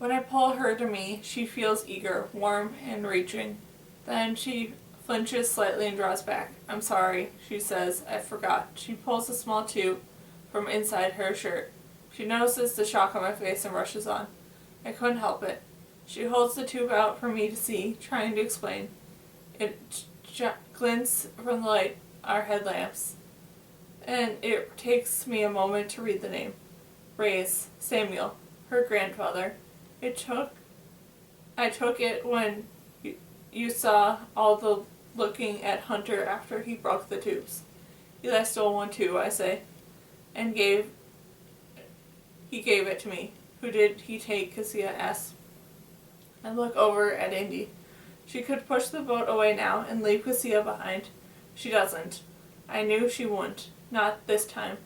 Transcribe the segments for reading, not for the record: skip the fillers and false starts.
When I pull her to me, she feels eager, warm, and reaching. Then she flinches slightly and draws back. "I'm sorry," she says. "I forgot." She pulls a small tube from inside her shirt. She notices the shock on my face and rushes on. I couldn't help it. She holds the tube out for me to see, trying to explain. It glints from the light our headlamps, and it takes me a moment to read the name. Ray's, Samuel, her grandfather. I took it when you saw all the looking at Hunter after he broke the tubes. Eli stole one too, I say, and he gave it to me. Who did he take? Cassia asks. I look over at Indy. She could push the boat away now and leave Cassia behind. She doesn't. I knew she wouldn't. Not this time.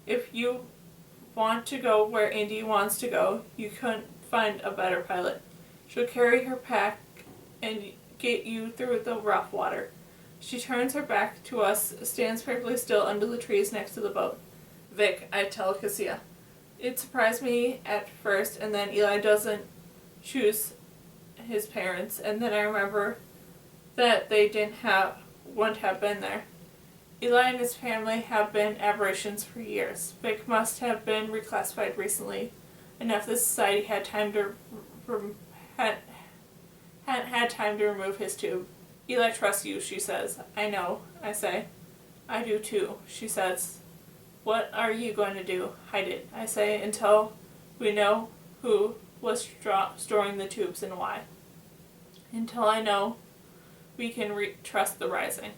If you want to go where Indy wants to go, you couldn't find a better pilot. She'll carry her pack and get you through the rough water. She turns her back to us, stands perfectly still under the trees next to the boat. Vic, I tell Cassia. It surprised me at first, and then Eli doesn't choose his parents, and then I remember that they wouldn't have been there. Eli and his family have been aberrations for years. Vic must have been reclassified recently, enough the society had time to hadn't had time to remove his tube. Eli trusts you, she says. I know, I say. I do too, she says. What are you going to do? Hide it, I say, until we know who was storing the tubes and why. Until I know we can trust the rising.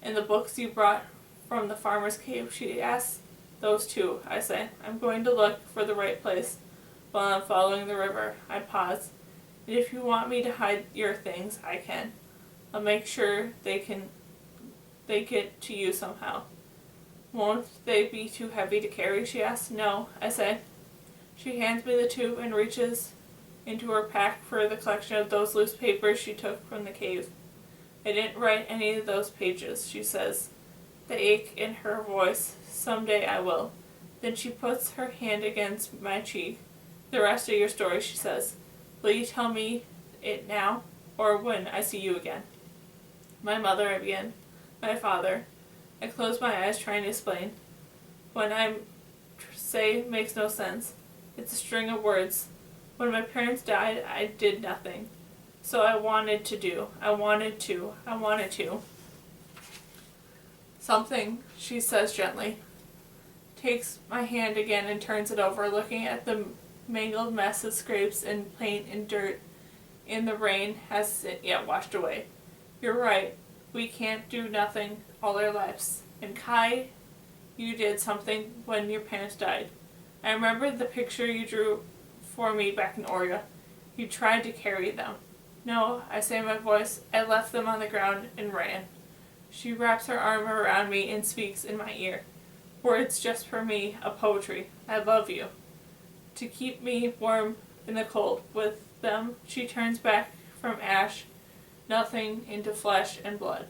And the books you brought from the farmer's cave, she asks. Those too, I say. I'm going to look for the right place while I'm following the river. I pause. And if you want me to hide your things, I can. I'll make sure they get to you somehow. Won't they be too heavy to carry? She asks. No, I say. She hands me the tube and reaches into her pack for the collection of those loose papers she took from the cave. I didn't write any of those pages, she says, the ache in her voice. Someday I will. Then she puts her hand against my cheek. The rest of your story, she says. Will you tell me it now, or when I see you again? My mother, I begin. My father. I close my eyes trying to explain. When I say makes no sense. It's a string of words. When my parents died, I did nothing. So I wanted to. Something, she says gently. Takes my hand again and turns it over, looking at the mangled mess of scrapes and paint and dirt in the rain hasn't yet washed away. You're right. We can't do nothing all our lives. And Kai, you did something when your parents died. I remember the picture you drew for me back in Oria. You tried to carry them. No, I say in my voice. I left them on the ground and ran. She wraps her arm around me and speaks in my ear. Words just for me, a poetry. I love you. To keep me warm in the cold. With them, she turns back from ash, nothing into flesh and blood.